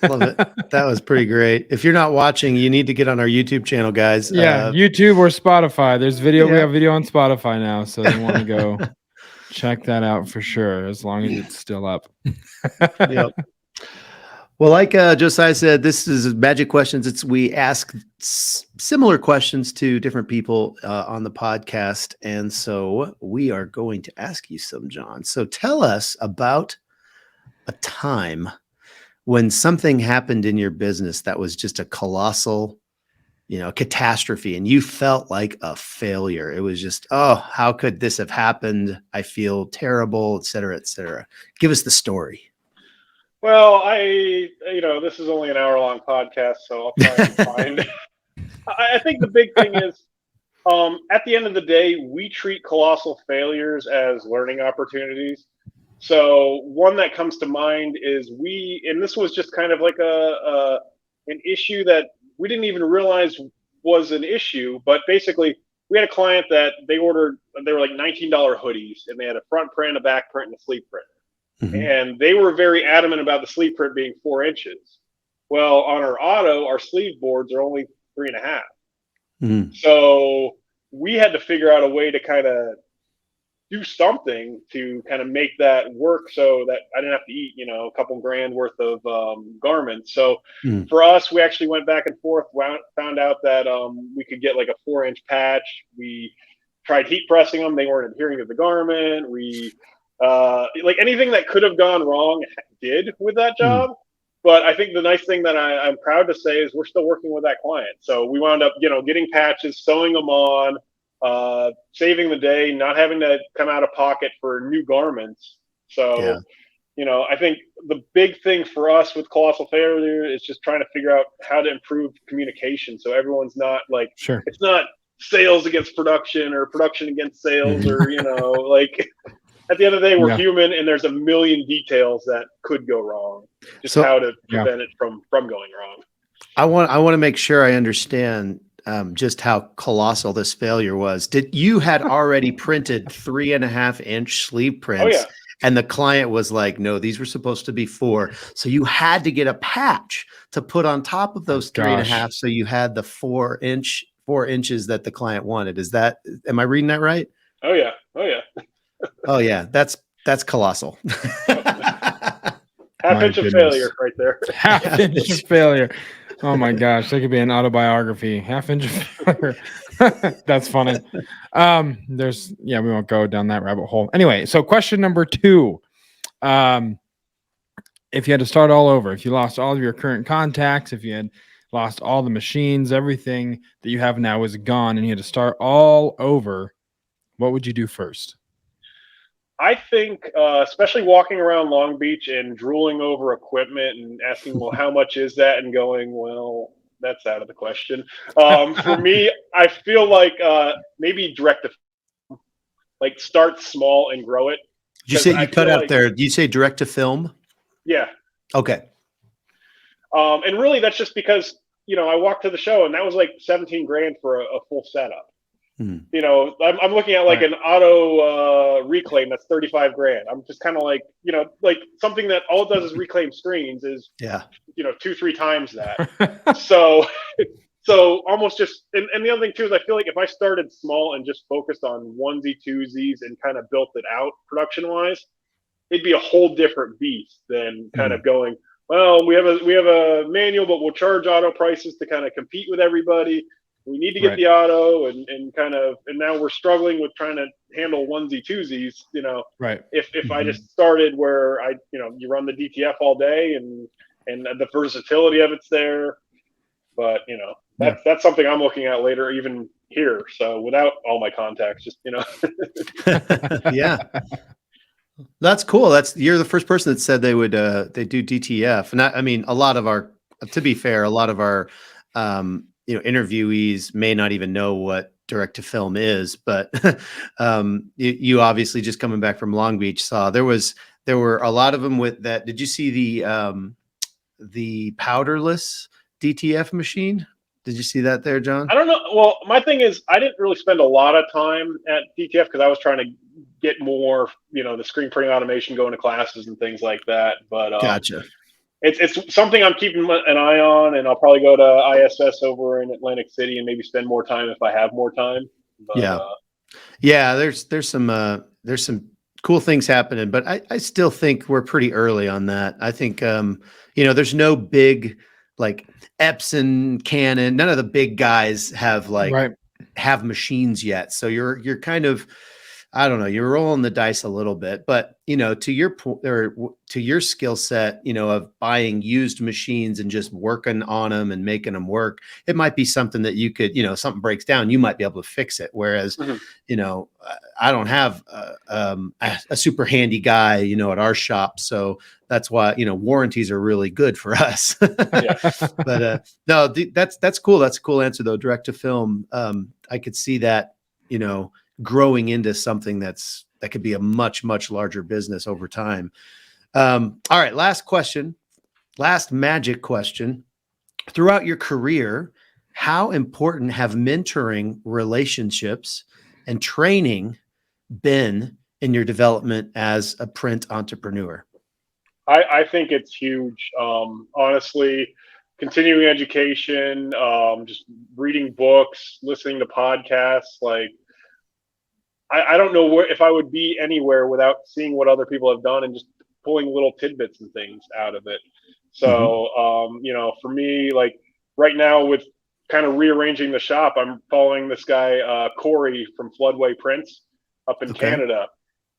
Love it. That was pretty great. If you're not watching, you need to get on our YouTube channel, guys. Yeah, YouTube or Spotify. There's video. We have video on Spotify now, so you want to go check that out for sure, as long as it's still up. Yep. Well, like Josiah said, this is magic questions. We ask similar questions to different people on the podcast, and so we are going to ask you some, John. So tell us about a time when something happened in your business that was just a colossal, catastrophe, and you felt like a failure. It was just, how could this have happened? I feel terrible, et cetera, et cetera. Give us the story. Well, this is only an hour-long podcast, so I'll try and find. I think the big thing is, at the end of the day, we treat colossal failures as learning opportunities. So one that comes to mind is and this was just kind of like an issue that we didn't even realize was an issue, but basically we had a client that they were like $19 hoodies, and they had a front print, a back print, and a sleeve print. And they were very adamant about the sleeve print being 4 inches. Well, on our auto, our sleeve boards are only 3.5. So we had to figure out a way to kind of do something to kind of make that work so that I didn't have to eat, a couple grand worth of garments. So for us, we actually went back and forth, found out that we could get like a 4-inch patch. We tried heat pressing them. They weren't adhering to the garment. We like anything that could have gone wrong did with that job. But I think the nice thing that I'm proud to say is we're still working with that client. So we wound up, getting patches, sewing them on, saving the day, not having to come out of pocket for new garments. So, I think the big thing for us with Colossal Failure is just trying to figure out how to improve communication. So everyone's not like, it's not sales against production or production against sales or, like at the end of the day, we're human, and there's a million details that could go wrong. Just how to prevent it from going wrong. I want to make sure I understand just how colossal this failure was. You had already printed 3.5-inch sleeve prints, and the client was like, "No, these were supposed to be 4." So you had to get a patch to put on top of those 3.5. So you had the 4 inches that the client wanted. Am I reading that right? Oh yeah. Oh yeah, that's colossal. Half-inch of failure right there. Half-inch of failure. Oh my gosh, that could be an autobiography. Half-inch of failure. That's funny. We won't go down that rabbit hole. Anyway, so question number 2. If you had to start all over, if you lost all of your current contacts, if you had lost all the machines, everything that you have now is gone, and you had to start all over, what would you do first? I think, especially walking around Long Beach and drooling over equipment and asking, well, how much is that? And going, well, that's out of the question. For me, I feel like maybe direct to, like, start small and grow it. Did you say you cut out there? Did you say direct to film? Yeah. Okay. And really, that's just because, I walked to the show and that was like 17 grand for a full setup. I'm looking at like an auto reclaim that's 35 grand. I'm just kind of like, like something that all it does is reclaim screens is 2-3 times that. so almost just and the other thing too is I feel like if I started small and just focused on onesie twosies and kind of built it out production wise, it'd be a whole different beast than kind of going, well, we have a manual, but we'll charge auto prices to kind of compete with everybody. We need to get the auto and now we're struggling with trying to handle onesie twosies, if I just started where you run the DTF all day and the versatility of it's there, but that's something I'm looking at later, even here. So without all my contacts, just, Yeah, that's cool. You're the first person that said they would, they do DTF. And I mean, to be fair, a lot of our, interviewees may not even know what direct to film is, but you obviously just coming back from Long Beach saw there were a lot of them with that. Did you see the powderless DTF machine? Did you see that there, John? I don't know. Well, my thing is I didn't really spend a lot of time at DTF because I was trying to get more, the screen printing automation, going to classes and things like that. But gotcha. It's something I'm keeping an eye on, and I'll probably go to ISS over in Atlantic City and maybe spend more time if I have more time. But, there's some cool things happening, but I still think we're pretty early on that. I think there's no big like Epson, Canon, none of the big guys have have machines yet. So you're kind of, I don't know, you're rolling the dice a little bit, but to your point or to your skill set, of buying used machines and just working on them and making them work, it might be something that you could, something breaks down, you might be able to fix it. Whereas, I don't have a super handy guy, at our shop. So that's why, warranties are really good for us. But no, that's cool. That's a cool answer though. Direct to film. I could see that, growing into something that could be a much, much larger business over time. All right. Last magic question. Throughout your career, how important have mentoring relationships and training been in your development as a print entrepreneur? I think it's huge. Honestly, continuing education, just reading books, listening to podcasts. Like, I don't know if I would be anywhere without seeing what other people have done and just pulling little tidbits and things out of it. So, for me, like right now with kind of rearranging the shop, I'm following this guy, Corey from Floodway Prints up in Canada.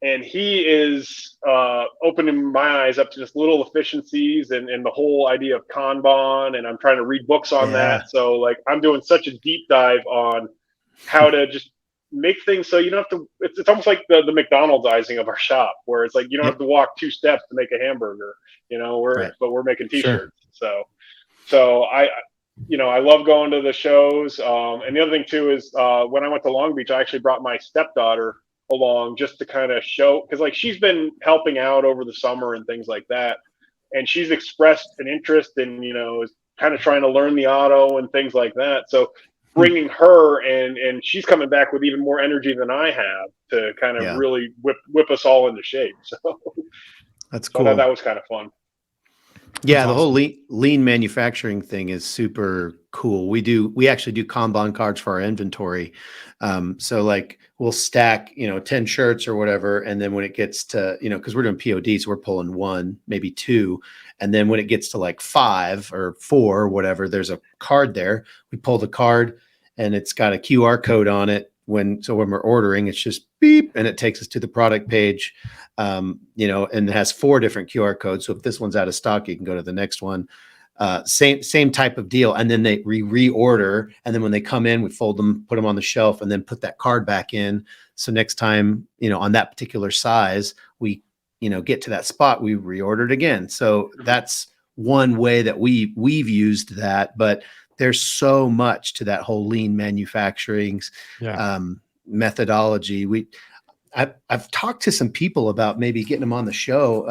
And he is opening my eyes up to just little efficiencies and the whole idea of Kanban. And I'm trying to read books on that. So like I'm doing such a deep dive on how to just make things so you don't have to. It's almost like the McDonald'sizing of our shop, where it's like you don't have to walk 2 steps to make a hamburger. But we're making T-shirts. So I love going to the shows. And the other thing too is when I went to Long Beach, I actually brought my stepdaughter along just to kind of show, because like she's been helping out over the summer and things like that, and she's expressed an interest in is kind of trying to learn the auto and things like that. So bringing her and she's coming back with even more energy than I have to kind of really whip us all into shape. So that's cool. That was kind of fun. Yeah, the whole lean manufacturing thing is super cool. We actually do Kanban cards for our inventory. So like we'll stack, 10 shirts or whatever. And then when it gets to, because we're doing PODs, we're pulling 1, maybe 2. And then when it gets to like 5 or 4 or whatever, there's a card there. We pull the card and it's got a QR code on it. When we're ordering, it's just beep and it takes us to the product page, and it has 4 different QR codes. So if this one's out of stock, you can go to the next one. Same type of deal. And then they reorder. And then when they come in, we fold them, put them on the shelf, and then put that card back in. So next time, on that particular size, we, get to that spot, we reordered again. So that's one way that we've used that. But there's so much to that whole lean manufacturing methodology. I've talked to some people about maybe getting them on the show,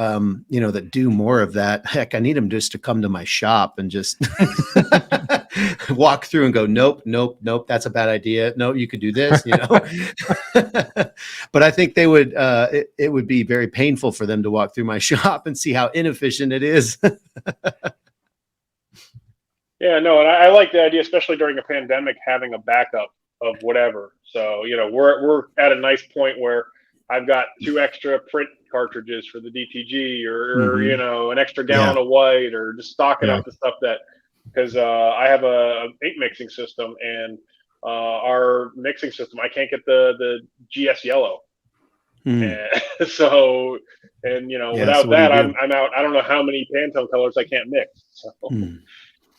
that do more of that. Heck, I need them just to come to my shop and just walk through and go, nope, that's a bad idea. No, you could do this, But I think they would, it would be very painful for them to walk through my shop and see how inefficient it is. Yeah, no, and I like the idea, especially during a pandemic, having a backup of whatever. So, we're at a nice point where I've got 2 extra print cartridges for the DTG or an extra gallon of white, or just stocking up the stuff that, because I have a ink mixing system, and our mixing system, I can't get the GS yellow. And so, without that, I'm out. I don't know how many Pantone colors I can't mix. So.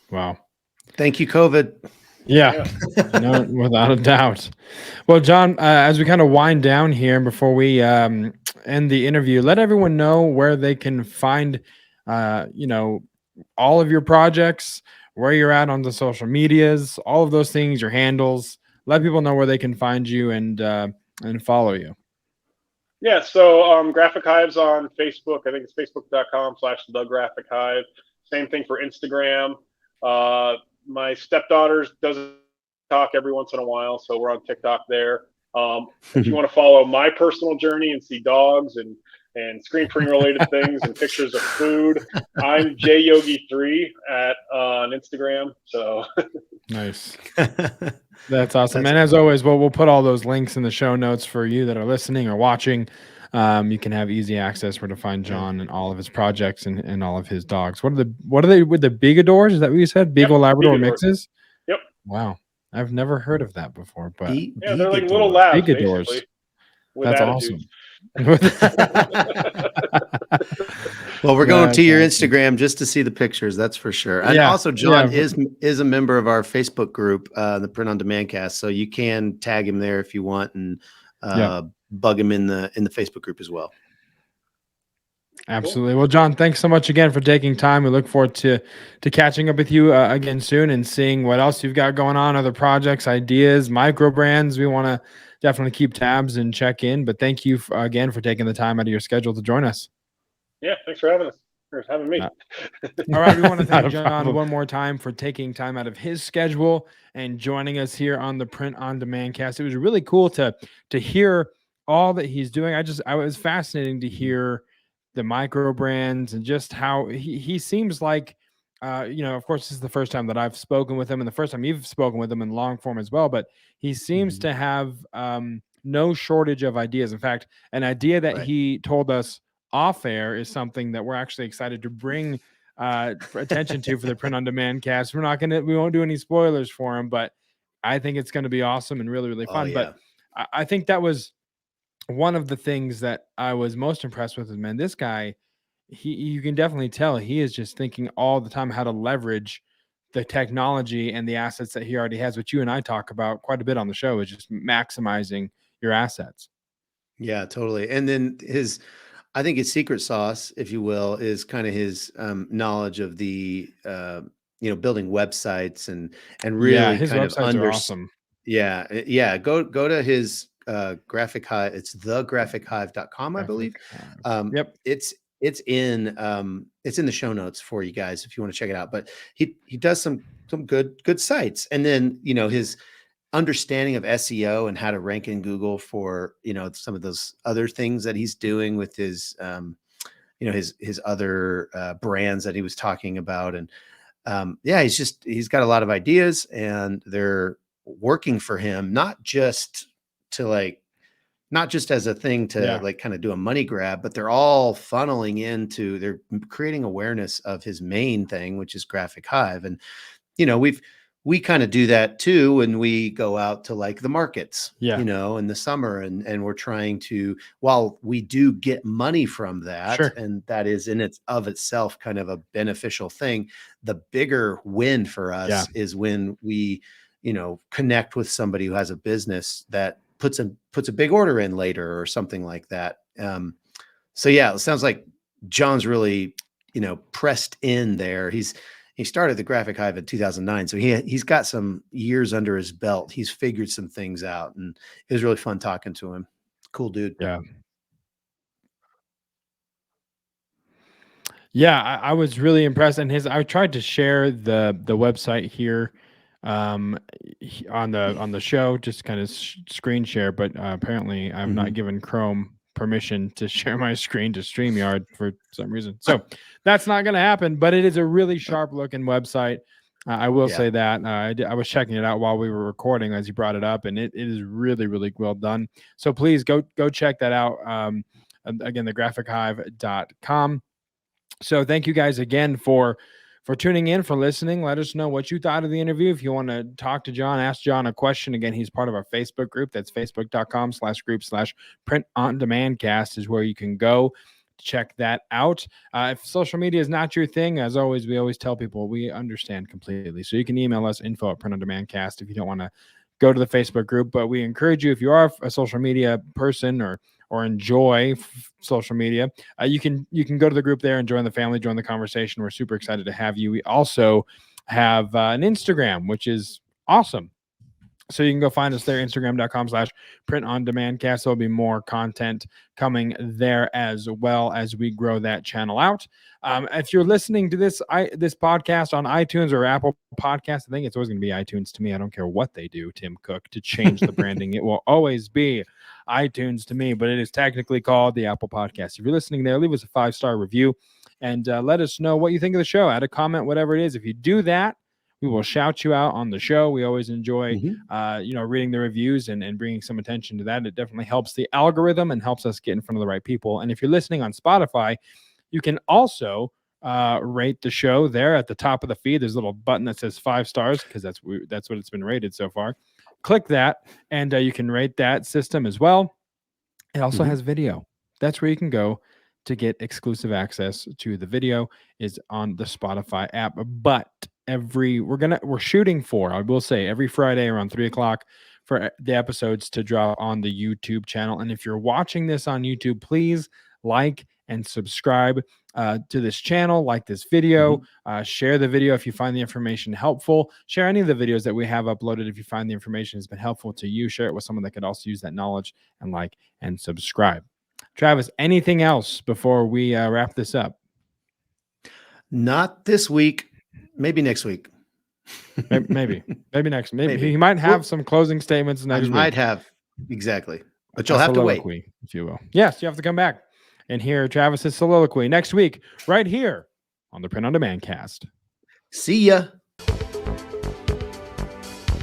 Wow. Thank you, COVID. Yeah, no, without a doubt. Well, John, as we kind of wind down here, before we end the interview, let everyone know where they can find, all of your projects, where you're at on the social medias, all of those things, your handles. Let people know where they can find you and follow you. Yeah, so Graphic Hive's on Facebook. I think it's facebook.com/thegraphichive. Same thing for Instagram. My stepdaughter does TikTok every once in a while, so we're on TikTok there. If you want to follow my personal journey and see dogs and screen printing related things and pictures of food, I'm jyogi3 on Instagram. So nice. That's awesome. And as always, we'll put all those links in the show notes for you that are listening or watching. You can have easy access where to find John and all of his projects and all of his dogs. What are they with the Bigadors? Is that what you said? Beagle Labrador mixes? Yep. Wow. I've never heard of that before, but they're like little labs. Bigadors. That's attitudes. Awesome. Well, we're going to your Instagram just to see the pictures. That's for sure. And also John is a member of our Facebook group, the Print on Demand Cast. So you can tag him there if you want and bug him in the Facebook group as well. Absolutely. Well, John, thanks so much again for taking time. We look forward to catching up with you again soon and seeing what else you've got going on, other projects, ideas, micro brands. We want to definitely keep tabs and check in. But thank you again for taking the time out of your schedule to join us. Yeah, thanks for having us. for having me. All right, we want to Not thank a John problem. one more time for taking time out of his schedule and joining us here on the Print on Demand cast. It was really cool to hear all that he's doing. I was fascinating to hear the micro brands and just how he seems like, of course, this is the first time that I've spoken with him and the first time you've spoken with him in long form as well, but he seems to have no shortage of ideas. In fact, an idea that he told us off air is something that we're actually excited to bring attention to for the Print on Demand cast. We won't do any spoilers for him, but I think it's going to be awesome and really, really fun. But I think that was one of the things that I was most impressed with. Is, man, this guy, you can definitely tell he is just thinking all the time how to leverage the technology and the assets that he already has, which you and I talk about quite a bit on the show, is just maximizing your assets. Yeah, totally. And then I think his secret sauce, if you will, is kind of his knowledge of the building websites and really his kind of websites are awesome. Yeah. Go to his Graphic Hive. It's thegraphichive.com, I believe. Yep. It's in the show notes for you guys if you want to check it out. But he does some good sites, and then his understanding of SEO and how to rank in Google for some of those other things that he's doing with his his other brands that he was talking about. And he's got a lot of ideas, and they're working for him, not just as a thing to kind of do a money grab, but they're all funneling into, they're creating awareness of his main thing, which is Graphic Hive. And we kind of do that too when we go out to like the markets, in the summer, and we're trying to, while we do get money from that, and that is in itself kind of a beneficial thing. The bigger win for us is when we, connect with somebody who has a business that puts a big order in later or something like that. So it sounds like John's really, pressed in there. He started the Graphic Hive in 2009. So he's got some years under his belt. He's figured some things out, and it was really fun talking to him. Cool dude. Yeah. Yeah. I was really impressed. And I tried to share the website here on the show, just kind of screen share, but apparently I'm not given Chrome permission to share my screen to StreamYard for some reason. So that's not going to happen, but it is a really sharp looking website. I will say that I was checking it out while we were recording as you brought it up, and it is really, really well done. So please go check that out. Again, thegraphichive.com. So thank you guys again for tuning in, for listening. Let us know what you thought of the interview. If you want to talk to John, ask John a question. Again, he's part of our Facebook group. That's facebook.com/group/print-on-demand-cast is where you can go. Check that out. If social media is not your thing, as always, we always tell people we understand completely. So you can email us info@print-on-demand-cast if you don't want to go to the Facebook group. But we encourage you, if you are a social media person or enjoy social media, you can go to the group there and join the family, join the conversation. We're super excited to have you. We also have an Instagram, which is awesome. So you can go find us there, instagram.com/print-on-demand-cast. There'll be more content coming there as well as we grow that channel out. If you're listening to this podcast on iTunes or Apple Podcasts, I think it's always going to be iTunes to me. I don't care what they do, Tim Cook, to change the branding. It will always be iTunes to me, but it is technically called the Apple Podcast. If you're listening there, leave us a 5-star review and let us know what you think of the show. Add a comment, whatever it is. If you do that, we will shout you out on the show. We always enjoy, reading the reviews and bringing some attention to that. It definitely helps the algorithm and helps us get in front of the right people. And if you're listening on Spotify, you can also rate the show there at the top of the feed. There's a little button that says 5 stars because that's what it's been rated so far. Click that, and you can rate that system as well. It also has video. That's where you can go to get exclusive access to the video. Is on the Spotify app. But we're shooting for, I will say, every Friday around 3:00 for the episodes to drop on the YouTube channel. And if you're watching this on YouTube, please like and subscribe to this channel, like this video, share the video if you find the information helpful, share any of the videos that we have uploaded if you find the information has been helpful to you, share it with someone that could also use that knowledge, and like and subscribe. Travis, anything else before we wrap this up? Not this week. Maybe next week. Maybe next. Maybe Maybe. he might have some closing statements I next might week. have. Exactly. But A you'll have to wait. soliloquy, if you will. Yes, you have to come back and hear Travis's soliloquy next week, right here on the Print on Demand cast. See ya.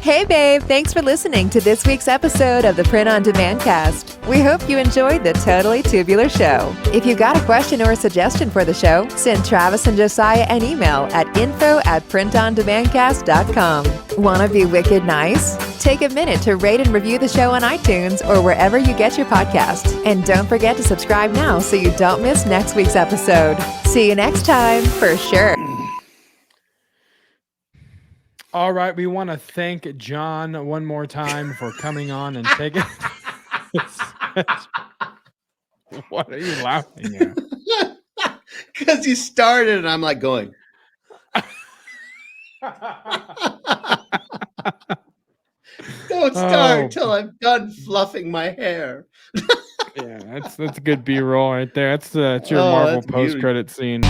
Hey, babe, thanks for listening to this week's episode of the Print on Demand cast. We hope you enjoyed the Totally Tubular Show. If you've got a question or a suggestion for the show, send Travis and Josiah an email at info@printondemandcast.com. Want to be wicked nice? Take a minute to rate and review the show on iTunes or wherever you get your podcasts. And don't forget to subscribe now so you don't miss next week's episode. See you next time, for sure. All right, we want to thank John one more time for coming on and taking. What are you laughing at? Because you started and I'm like going. Don't start till I'm done fluffing my hair. Yeah, that's good B-roll right there. That's your Marvel that's beauty. post-credit scene.